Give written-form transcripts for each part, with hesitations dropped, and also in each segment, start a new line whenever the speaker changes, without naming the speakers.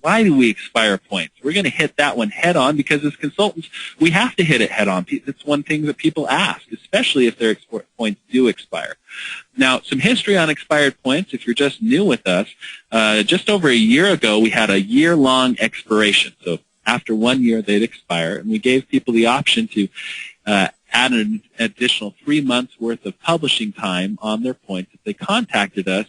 Why do we expire points? We're going to hit that one head on because as consultants, we have to hit it head on. It's one thing that people ask, especially if their points do expire. Now, some history on expired points, if you're just new with us, just over a year ago, we had a year-long expiration. So after 1 year, they'd expire, and we gave people the option to add an additional 3 months worth of publishing time on their points if they contacted us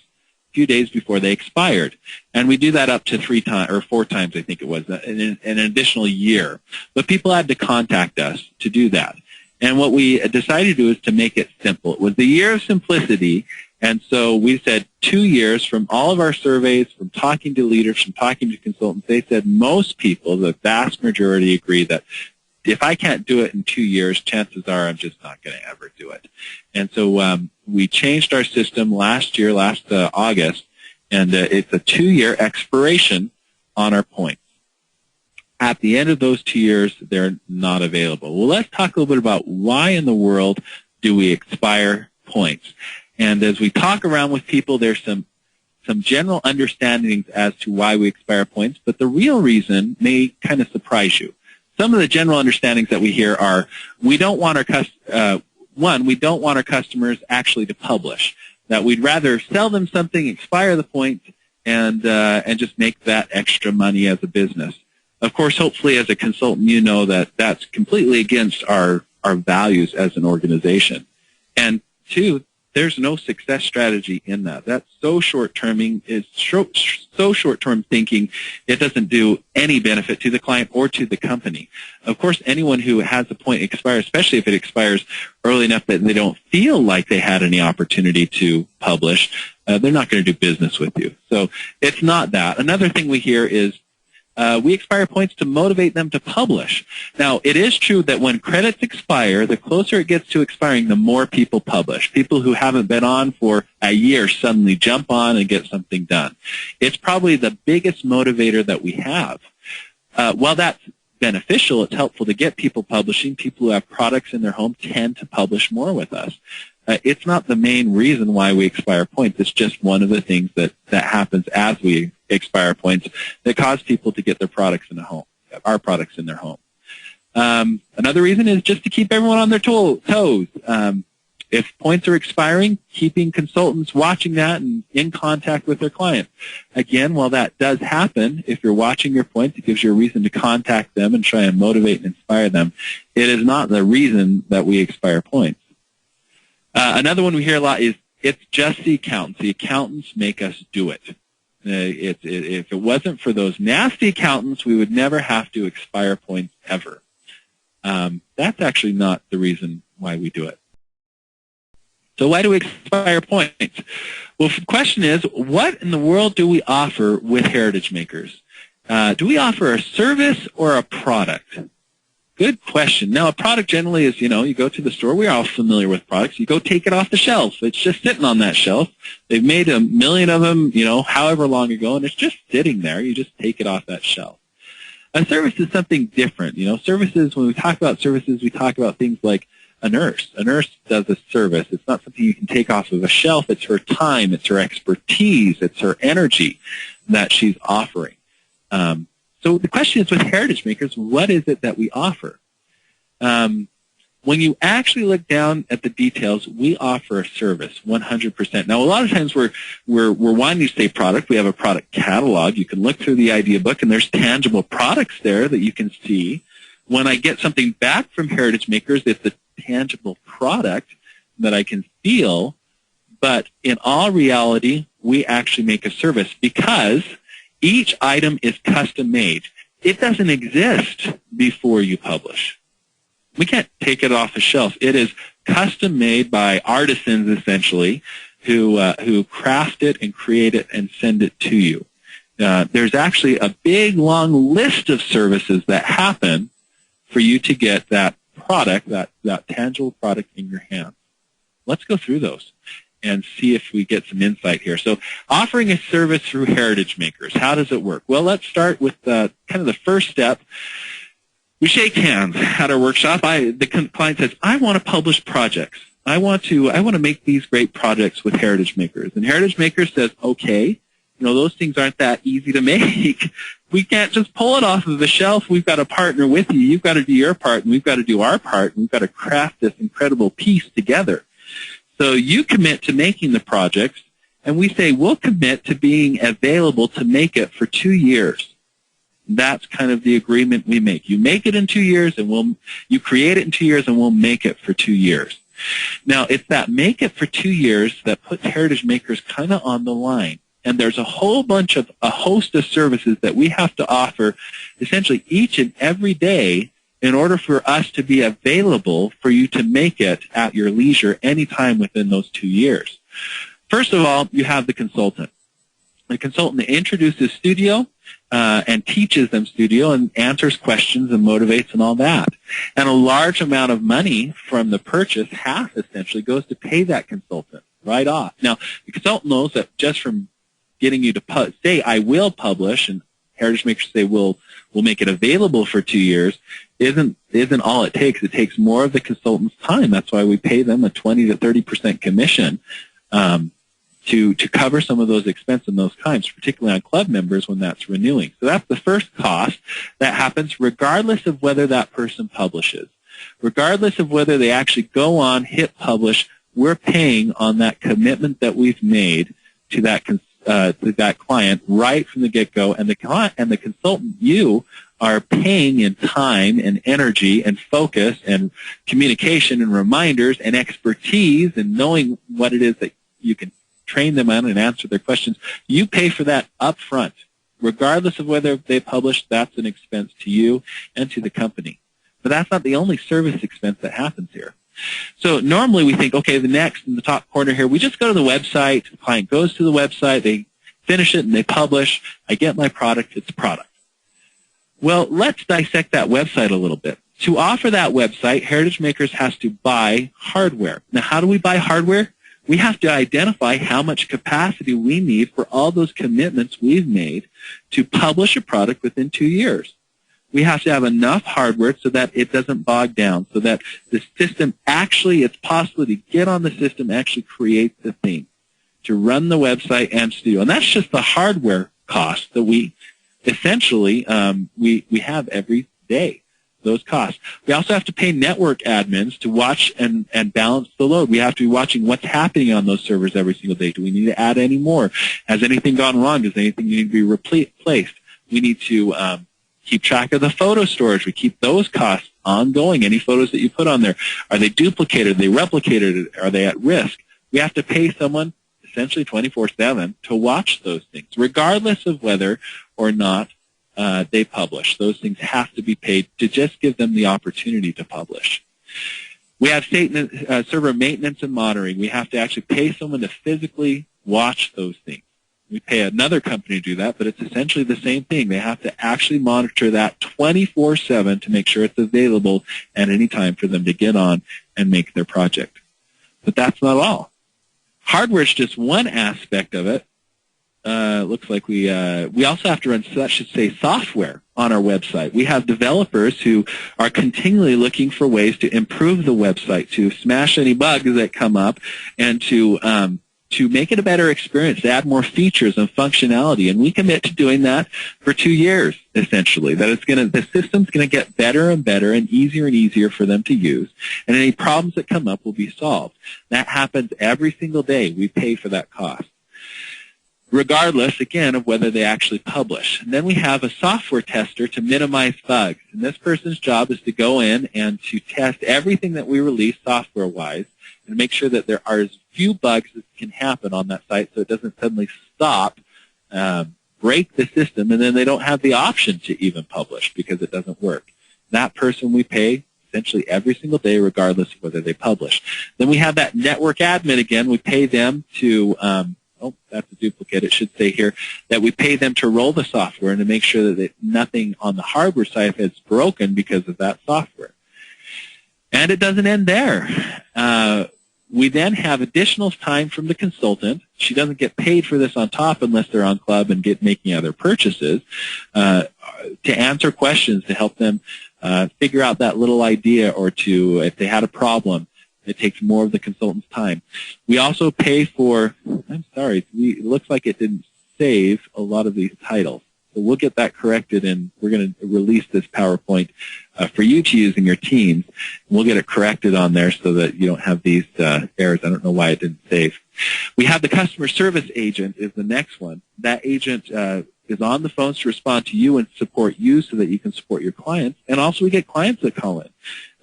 few days before they expired. And we do that up to 3 times or 4 times, I think it was, in an additional year. But people had to contact us to do that. And what we decided to do is to make it simple. It was the year of simplicity, and so we said 2 years. From all of our surveys, from talking to leaders, from talking to consultants, they said most people, the vast majority, agree that if I can't do it in 2 years, chances are I'm just not going to ever do it. And so we changed our system last August, and it's a 2-year expiration on our points. At the end of those 2 years, they're not available. Well, let's talk a little bit about why in the world do we expire points. And as we talk around with people, there's some general understandings as to why we expire points, but the real reason may kind of surprise you. Some of the general understandings that we hear are we don't want our we don't want our customers actually to publish. That we'd rather sell them something, expire the points, and just make that extra money as a business. Of course, hopefully, as a consultant, you know that that's completely against our values as an organization. And 2, there's no success strategy in that. That's so short-terming. It's so short-term thinking, it doesn't do any benefit to the client or to the company. Of course, anyone who has a point expire, especially if it expires early enough that they don't feel like they had any opportunity to publish, they're not going to do business with you. So it's not that. Another thing we hear is we expire points to motivate them to publish. Now, it is true that when credits expire, the closer it gets to expiring, the more people publish. People who haven't been on for a year suddenly jump on and get something done. It's probably the biggest motivator that we have. While that's beneficial, it's helpful to get people publishing. People who have products in their home tend to publish more with us. It's not the main reason why we expire points. It's just one of the things that happens as we expire points that cause people to get their products in the home, our products in their home. Another reason is just to keep everyone on their toes. If points are expiring, keeping consultants watching that and in contact with their clients. Again, while that does happen, if you're watching your points, it gives you a reason to contact them and try and motivate and inspire them. It is not the reason that we expire points. Another one we hear a lot is it's just the accountants. The accountants make us do it. If it wasn't for those nasty accountants, we would never have to expire points ever. That's actually not the reason why we do it. So why do we expire points? Well, the question is, what in the world do we offer with Heritage Makers? Do we offer a service or a product? Good question. Now, a product generally is, you go to the store. We're all familiar with products. You go take it off the shelf. It's just sitting on that shelf. They've made 1 million of them, however long ago, and it's just sitting there. You just take it off that shelf. A service is something different. Services, when we talk about services, we talk about things like a nurse. A nurse does a service. It's not something you can take off of a shelf. It's her time. It's her expertise. It's her energy that she's offering. So the question is, with Heritage Makers, what is it that we offer? When you actually look down at the details, we offer a service, 100%. Now, a lot of times we're wanting to say product. We have a product catalog. You can look through the idea book, and there's tangible products there that you can see. When I get something back from Heritage Makers, it's a tangible product that I can feel. But in all reality, we actually make a service because each item is custom made. It doesn't exist before you publish. We can't take it off the shelf. It is custom made by artisans, essentially, who craft it and create it and send it to you. There's actually a big, long list of services that happen for you to get that product, that tangible product in your hand. Let's go through those and see if we get some insight here. So offering a service through Heritage Makers, how does it work? Well, let's start with kind of the first step. We shake hands at our workshop. The client says, I want to publish projects. I want to make these great projects with Heritage Makers. And Heritage Makers says, okay, those things aren't that easy to make. We can't just pull it off of the shelf. We've got to partner with you. You've got to do your part, and we've got to do our part, and we've got to craft this incredible piece together. So you commit to making the projects, and we say we'll commit to being available to make it for 2 years. That's kind of the agreement we make. You make it in 2 years, and you create it in 2 years, and we'll make it for 2 years. Now, it's that make it for 2 years that puts heritage makers kind of on the line. And there's a host of services that we have to offer essentially each and every day in order for us to be available for you to make it at your leisure anytime within those 2 years. First of all, you have the consultant. The consultant introduces Studio and teaches them Studio and answers questions and motivates and all that. And a large amount of money from the purchase, half essentially, goes to pay that consultant right off. Now, the consultant knows that just from getting you to say, I will publish, and heritage makers say we'll make it available for 2 years, isn't all it takes. It takes more of the consultant's time. That's why we pay them a 20 to 30% commission to cover some of those expenses and those times, particularly on club members when that's renewing. So that's the first cost that happens regardless of whether that person publishes. Regardless of whether they actually go on, hit publish, we're paying on that commitment that we've made to that client right from the get-go, and the client and the consultant, you are paying in time and energy and focus and communication and reminders and expertise and knowing what it is that you can train them on and answer their questions. You pay for that up front. Regardless of whether they publish, that's an expense to you and to the company. But that's not the only service expense that happens here. So normally we think, okay, the next in the top corner here, we just go to the website. The client goes to the website, they finish it, and they publish. I get my product. It's a product. Well, let's dissect that website a little bit. To offer that website, Heritage Makers has to buy hardware. Now, how do we buy hardware? We have to identify how much capacity we need for all those commitments we've made to publish a product within 2 years. We have to have enough hardware so that it doesn't bog down, so that the system actually, it's possible to get on the system, actually create the thing, to run the website and Studio. And that's just the hardware cost that we essentially we have every day, those costs. We also have to pay network admins to watch and balance the load. We have to be watching what's happening on those servers every single day. Do we need to add any more? Has anything gone wrong? Does anything need to be replaced? We need to keep track of the photo storage. We keep those costs ongoing. Any photos that you put on there, are they duplicated? Are they replicated? Are they at risk? We have to pay someone essentially 24/7 to watch those things, regardless of whether or not they publish. Those things have to be paid to just give them the opportunity to publish. We have server maintenance and monitoring. We have to actually pay someone to physically watch those things. We pay another company to do that, but it's essentially the same thing. They have to actually monitor that 24/7 to make sure it's available at any time for them to get on and make their project. But that's not all. Hardware is just one aspect of it. Looks like we also have to run, I should say, software on our website. We have developers who are continually looking for ways to improve the website, to smash any bugs that come up, and to make it a better experience, to add more features and functionality. And we commit to doing that for 2 years, essentially. That the system's going to get better and better and easier for them to use, and any problems that come up will be solved. That happens every single day. We pay for that cost, regardless, again, of whether they actually publish. And then we have a software tester to minimize bugs. And this person's job is to go in and to test everything that we release software-wise and make sure that there are as few bugs as can happen on that site so it doesn't suddenly stop, break the system, and then they don't have the option to even publish because it doesn't work. That person we pay essentially every single day, regardless of whether they publish. Then we have that network admin again. We pay them to that's a duplicate. It should say here that we pay them to roll the software and to make sure that nothing on the hardware side is broken because of that software. And it doesn't end there. We then have additional time from the consultant. She doesn't get paid for this on top unless they're on club and making other purchases, to answer questions, to help them figure out that little idea, or if they had a problem. It takes more of the consultant's time. We also pay for, it looks like it didn't save a lot of these titles. So we'll get that corrected, and we're going to release this PowerPoint for you to use in your teams. We'll get it corrected on there so that you don't have these errors. I don't know why it didn't save. We have the customer service agent is the next one. That agent is on the phones to respond to you and support you so that you can support your clients. And also we get clients that call in.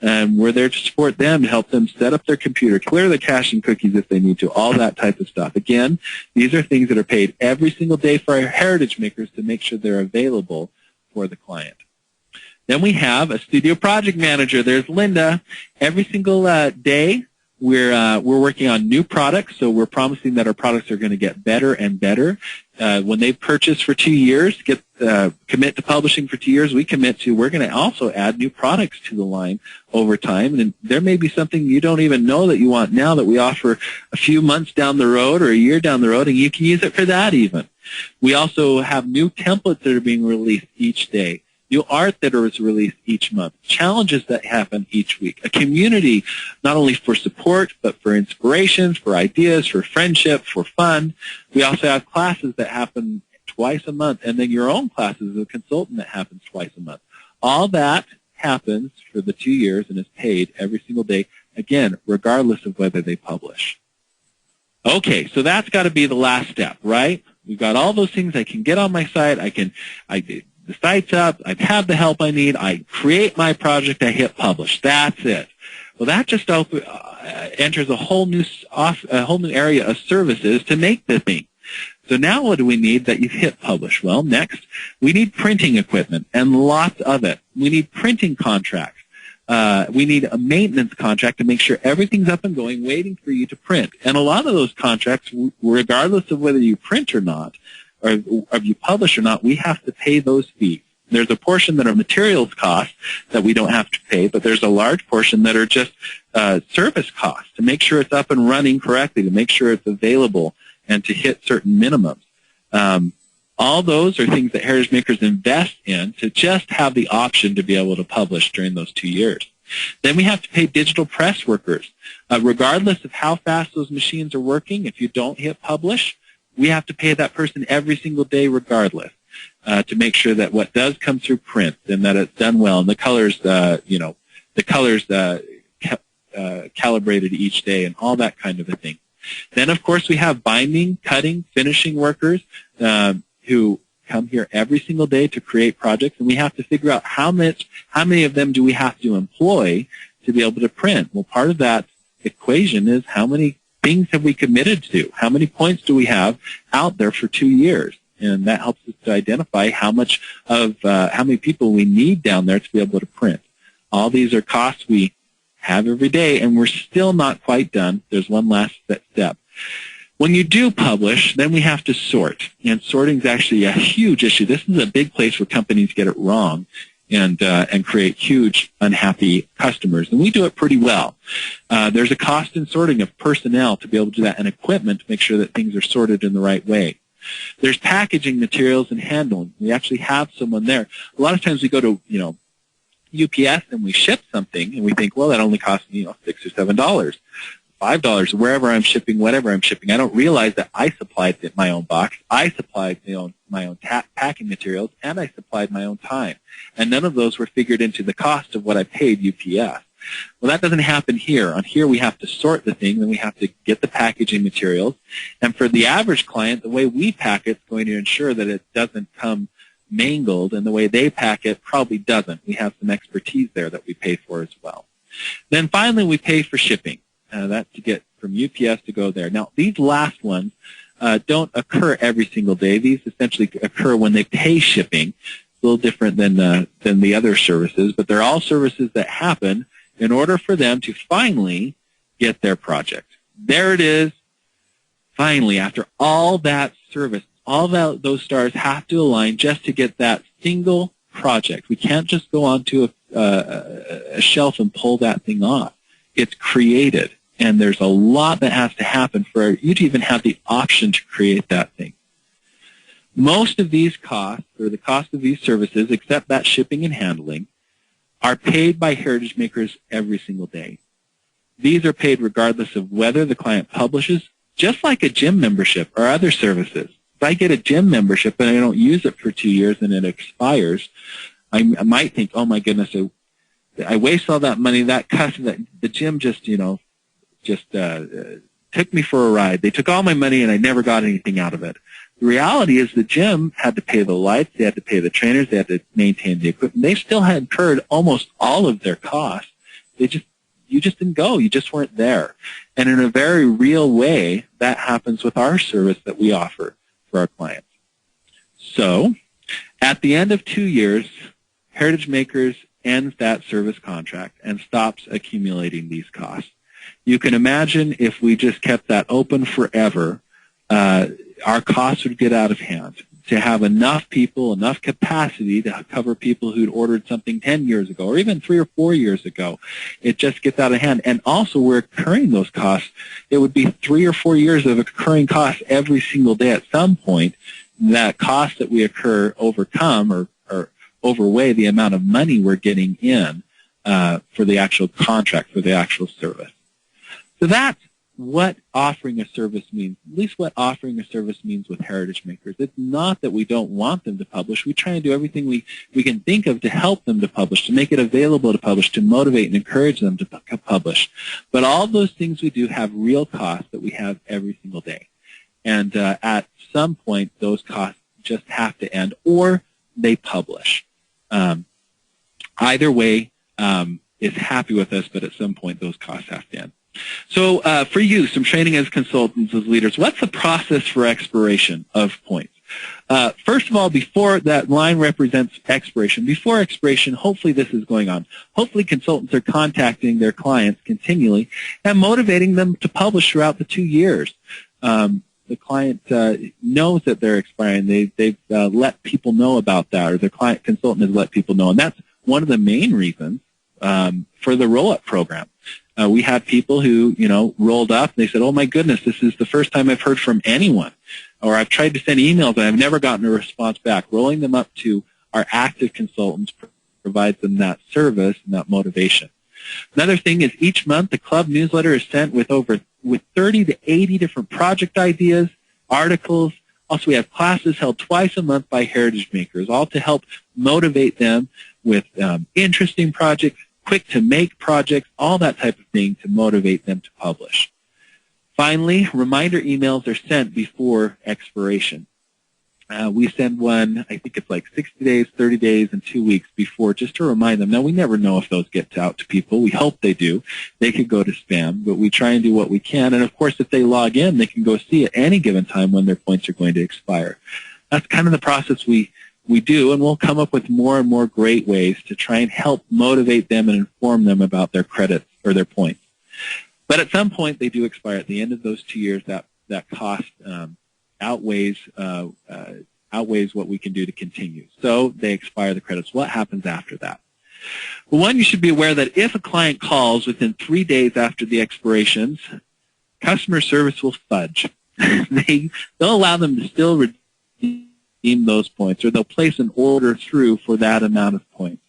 And we're there to support them, to help them set up their computer, clear the cache and cookies if they need to, all that type of stuff. Again, these are things that are paid every single day for our heritage makers to make sure they're available for the client. Then we have a studio project manager. There's Linda. Every single day, we're working on new products, so we're promising that our products are going to get better and better. When they purchase for 2 years, commit to publishing for 2 years, we commit to we're going to also add new products to the line over time. And there may be something you don't even know that you want now that we offer a few months down the road or a year down the road, and you can use it for that even. We also have new templates that are being released each day. New art that is released each month, challenges that happen each week, a community not only for support, but for inspirations, for ideas, for friendship, for fun. We also have classes that happen twice a month, and then your own classes as a consultant that happens twice a month. All that happens for the 2 years and is paid every single day, again, regardless of whether they publish. Okay, so that's got to be the last step, right? We've got all those things I can get on my site. The site's up, I have the help I need, I create my project, I hit publish. That's it. Well, that just enters a whole new area of services to make the thing. So now what do we need that you've hit publish? Well, next, we need printing equipment, and lots of it. We need printing contracts. We need a maintenance contract to make sure everything's up and going, waiting for you to print. And a lot of those contracts, regardless of whether you print or not, or if you publish or not, we have to pay those fees. There's a portion that are materials costs that we don't have to pay, but there's a large portion that are just service costs to make sure it's up and running correctly, to make sure it's available, and to hit certain minimums. All those are things that heritage makers invest in to just have the option to be able to publish during those 2 years. Then we have to pay digital press workers. Regardless of how fast those machines are working, if you don't hit publish, we have to pay that person every single day regardless to make sure that what does come through print and that it's done well, and the colors, calibrated each day and all that kind of a thing. Then, of course, we have binding, cutting, finishing workers who come here every single day to create projects, and we have to figure out how many of them do we have to employ to be able to print. Well, part of that equation is how many things have we committed to? How many points do we have out there for 2 years? And that helps us to identify how many people we need down there to be able to print. All these are costs we have every day, and we're still not quite done. There's one last step. When you do publish, then we have to sort, and sorting is actually a huge issue. This is a big place where companies get it wrong and create huge unhappy customers, and we do it pretty well. There's a cost in sorting of personnel to be able to do that, and equipment to make sure that things are sorted in the right way. There's packaging materials and handling. We actually have someone there. A lot of times we go to UPS and we ship something, and we think, well, that only costs me $6 or $7. $5, wherever I'm shipping, whatever I'm shipping. I don't realize that I supplied my own box, I supplied my own packing materials, and I supplied my own time. And none of those were figured into the cost of what I paid UPS. Well, that doesn't happen here. On here, we have to sort the thing, then we have to get the packaging materials. And for the average client, the way we pack it is going to ensure that it doesn't come mangled, and the way they pack it probably doesn't. We have some expertise there that we pay for as well. Then finally, we pay for shipping. That's to get from UPS to go there. Now, these last ones don't occur every single day. These essentially occur when they pay shipping. It's a little different than the other services, but they're all services that happen in order for them to finally get their project. There it is. Finally, after all that service, all those stars have to align just to get that single project. We can't just go onto a shelf and pull that thing off. It's created. And there's a lot that has to happen for you to even have the option to create that thing. Most of these costs, or the cost of these services, except that shipping and handling, are paid by heritage makers every single day. These are paid regardless of whether the client publishes, just like a gym membership or other services. I get a gym membership and I don't use it for 2 years and it expires, I might think, oh my goodness, I waste all that money. That the gym just took me for a ride. They took all my money and I never got anything out of it. The reality is the gym had to pay the lights, they had to pay the trainers, they had to maintain the equipment. They still had incurred almost all of their costs. You just didn't go. You just weren't there. And in a very real way, that happens with our service that we offer for our clients. So at the end of 2 years, Heritage Makers ends that service contract and stops accumulating these costs. You can imagine if we just kept that open forever, our costs would get out of hand. To have enough people, enough capacity to cover people who'd ordered something 10 years ago or even 3 or 4 years ago, it just gets out of hand. And also we're incurring those costs. It would be 3 or 4 years of incurring costs every single day at some point. That cost that we incur overcome or overweigh the amount of money we're getting in for the actual contract, for the actual service. So that's what offering a service means, at least what offering a service means with Heritage Makers. It's not that we don't want them to publish. We try and do everything we can think of to help them to publish, to make it available to publish, to motivate and encourage them to publish. But all those things we do have real costs that we have every single day. And at some point, those costs just have to end, or they publish. Either way is happy with us, but at some point, those costs have to end. So for you, some training as consultants, as leaders, what's the process for expiration of points? First of all, before that line represents expiration, before expiration, hopefully this is going on. Hopefully consultants are contacting their clients continually and motivating them to publish throughout the 2 years. The client knows that they're expiring. They've let people know about that, or the client consultant has let people know. And that's one of the main reasons for the roll-up program. We had people who, rolled up and they said, oh my goodness, this is the first time I've heard from anyone. Or I've tried to send emails and I've never gotten a response back. Rolling them up to our active consultants provides them that service and that motivation. Another thing is each month the club newsletter is sent with 30 to 80 different project ideas, articles. Also, we have classes held twice a month by Heritage Makers, all to help motivate them with interesting projects, quick-to-make projects, all that type of thing to motivate them to publish. Finally, reminder emails are sent before expiration. We send one, I think it's like 60 days, 30 days, and 2 weeks before, just to remind them. Now, we never know if those get out to people. We hope they do. They could go to spam, but we try and do what we can. And, of course, if they log in, they can go see at any given time when their points are going to expire. That's kind of the process we do, and we'll come up with more and more great ways to try and help motivate them and inform them about their credits or their points. But at some point, they do expire. At the end of those 2 years, that cost outweighs what we can do to continue. So they expire the credits. What happens after that? Well, one, you should be aware that if a client calls within 3 days after the expirations, customer service will fudge. They'll allow them to still redeem those points, or they'll place an order through for that amount of points.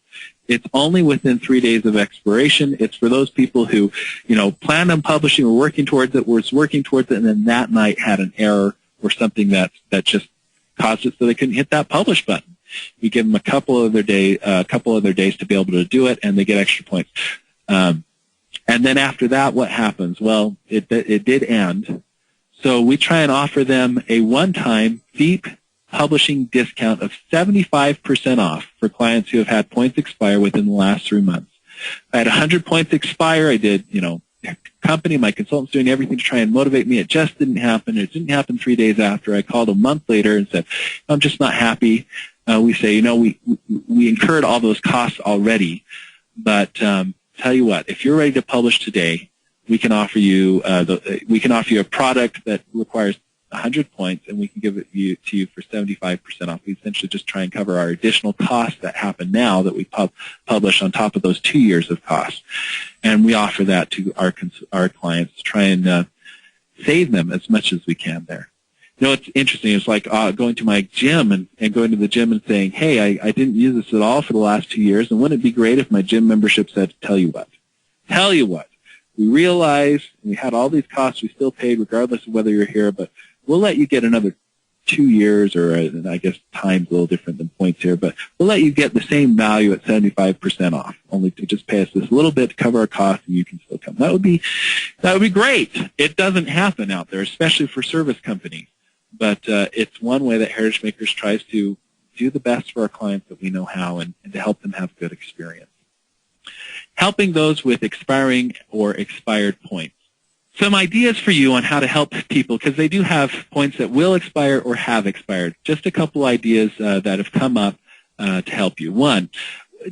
It's only within 3 days of expiration. It's for those people who, planned on publishing or working towards it, and then that night had an error or something that just caused it so they couldn't hit that publish button. We give them a couple other days to be able to do it, and they get extra points. And then after that, what happens? Well, it did end. So we try and offer them a one-time deep publishing discount of 75% off for clients who have had points expire within the last 3 months. I had 100 points expire. I did, company, my consultant's doing everything to try and motivate me. It just didn't happen. It didn't happen 3 days after. I called a month later and said, I'm just not happy. We say, we incurred all those costs already, but tell you what, if you're ready to publish today, we can offer you a product that requires 100 points, and we can give it to you for 75% off. We essentially just try and cover our additional costs that happen now that we publish on top of those 2 years of costs. And we offer that to our clients to try and save them as much as we can there. It's interesting. It's like going to my gym and going to the gym and saying, hey, I didn't use this at all for the last 2 years, and wouldn't it be great if my gym membership said, tell you what, we realized we had all these costs we still paid regardless of whether you're here, but we'll let you get another 2 years, or I guess time's a little different than points here, but we'll let you get the same value at 75% off, only to just pay us this little bit to cover our costs, and you can still come. That would be great. It doesn't happen out there, especially for service companies, but it's one way that Heritage Makers tries to do the best for our clients that we know how, and to help them have good experience. Helping those with expiring or expired points. Some ideas for you on how to help people, because they do have points that will expire or have expired. Just a couple ideas that have come up to help you. One,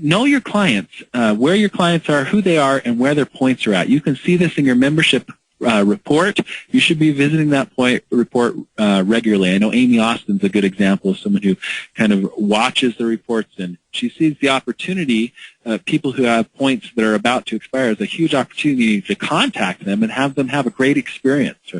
know your clients, where your clients are, who they are, and where their points are at. You can see this in your membership report. You should be visiting that point report regularly. I know Amy Austin's a good example of someone who kind of watches the reports, and she sees the opportunity of people who have points that are about to expire as a huge opportunity to contact them and have them have a great experience.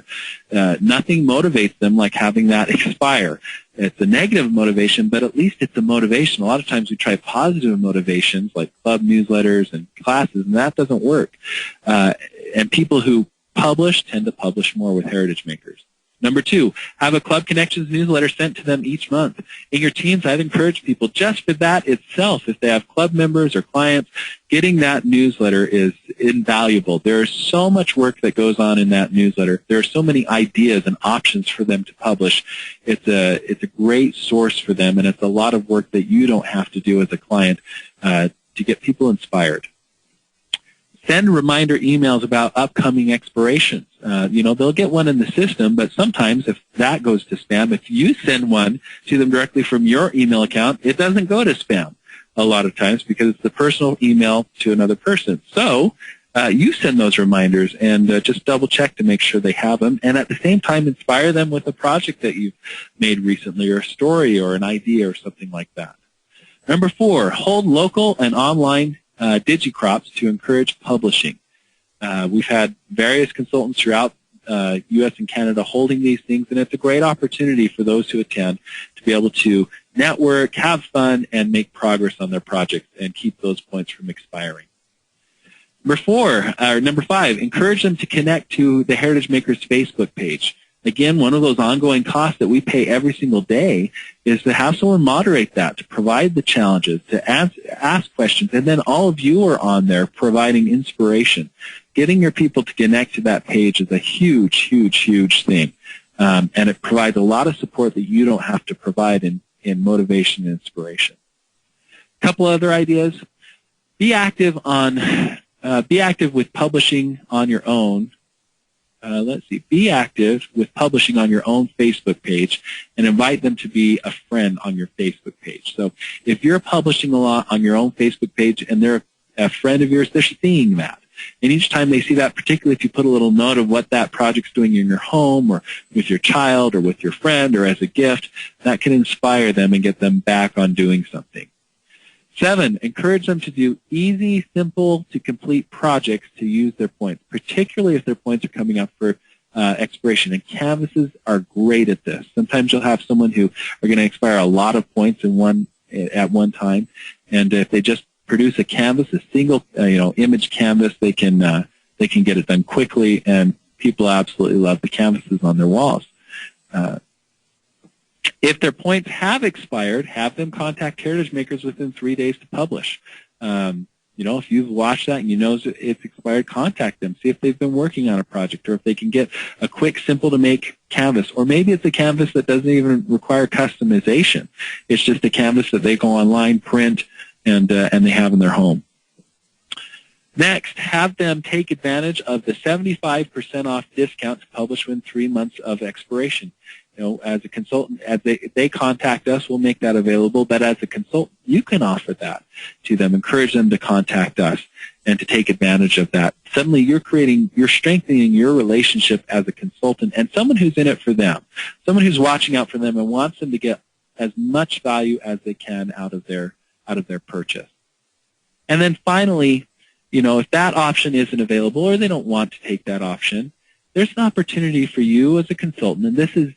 Nothing motivates them like having that expire. It's a negative motivation, but at least it's a motivation. A lot of times we try positive motivations like club newsletters and classes, and that doesn't work. And people who publish tend to publish more with Heritage Makers. Number 2, have a Club Connections newsletter sent to them each month. In your teams, I'd encourage people just for that itself, if they have club members or clients, getting that newsletter is invaluable. There is so much work that goes on in that newsletter. There are so many ideas and options for them to publish. It's a great source for them, and it's a lot of work that you don't have to do as a client to get people inspired. Send reminder emails about upcoming expirations. They'll get one in the system, but sometimes if that goes to spam, if you send one to them directly from your email account, it doesn't go to spam a lot of times because it's the personal email to another person. So you send those reminders and just double check to make sure they have them, and at the same time inspire them with a project that you've made recently, or a story or an idea or something like that. Number 4, hold local and online digicrops to encourage publishing. We've had various consultants throughout U.S. and Canada holding these things, and it's a great opportunity for those who attend to be able to network, have fun, and make progress on their projects and keep those points from expiring. Number 5, encourage them to connect to the Heritage Makers Facebook page. Again, one of those ongoing costs that we pay every single day is to have someone moderate that, to provide the challenges, to ask questions, and then all of you are on there providing inspiration. Getting your people to connect to that page is a huge, huge, huge thing, and it provides a lot of support that you don't have to provide in motivation and inspiration. A couple other ideas. Be active with publishing on your own. Be active with publishing on your own Facebook page and invite them to be a friend on your Facebook page. So if you're publishing a lot on your own Facebook page and they're a friend of yours, they're seeing that. And each time they see that, particularly if you put a little note of what that project's doing in your home or with your child or with your friend or as a gift, that can inspire them and get them back on doing something. 7, encourage them to do easy, simple to complete projects to use their points, particularly if their points are coming up for expiration. And canvases are great at this. Sometimes you'll have someone who are going to expire a lot of points at one time, and if they just produce a canvas, a single image canvas, they can get it done quickly, and people absolutely love the canvases on their walls. If their points have expired, have them contact Heritage Makers within 3 days to publish. If you've watched that and you know it's expired, contact them. See if they've been working on a project or if they can get a quick, simple-to-make canvas. Or maybe it's a canvas that doesn't even require customization. It's just a canvas that they go online, print, and they have in their home. Next, have them take advantage of the 75% off discount to publish within 3 months of expiration. As a consultant, as they contact us, we'll make that available. But as a consultant, you can offer that to them. Encourage them to contact us and to take advantage of that. Suddenly, you're strengthening your relationship as a consultant and someone who's in it for them, someone who's watching out for them and wants them to get as much value as they can out of their purchase. And then finally, if that option isn't available or they don't want to take that option, there's an opportunity for you as a consultant, and this is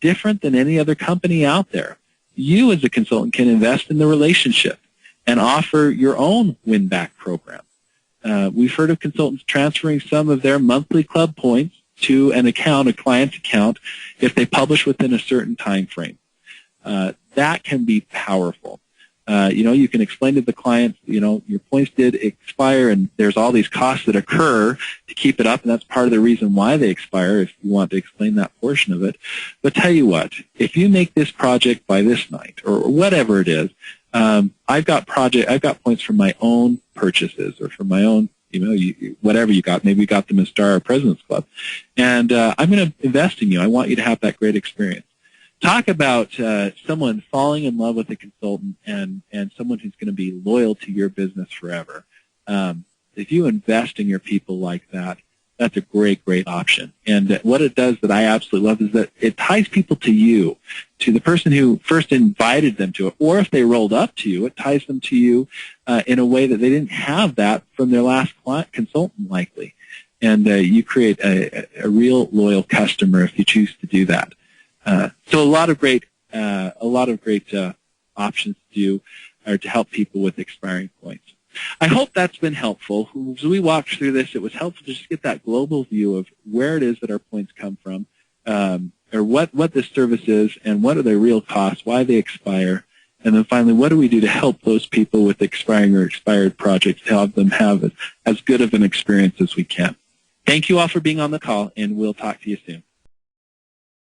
different than any other company out there. You as a consultant can invest in the relationship and offer your own win-back program. We've heard of consultants transferring some of their monthly club points to an account, a client's account, if they publish within a certain time frame. That can be powerful. You can explain to the client, your points did expire and there's all these costs that occur to keep it up, and that's part of the reason why they expire, if you want to explain that portion of it. But tell you what, if you make this project by this night, or whatever it is, I've got points from my own purchases or from my own, whatever you got. Maybe you got them as Star or President's Club. And I'm going to invest in you. I want you to have that great experience. Talk about someone falling in love with a consultant and someone who's going to be loyal to your business forever. If you invest in your people like that, that's a great, great option. And what it does that I absolutely love is that it ties people to you, to the person who first invited them to it. Or if they rolled up to you, it ties them to you in a way that they didn't have that from their last consultant likely. And you create a real loyal customer if you choose to do that. So a lot of great options to do or to help people with expiring points. I hope that's been helpful. As we walked through this, it was helpful to just get that global view of where it is that our points come from, or what this service is, and what are their real costs, why they expire, and then finally, what do we do to help those people with expiring or expired projects to help them have as good of an experience as we can. Thank you all for being on the call, and we'll talk to you soon.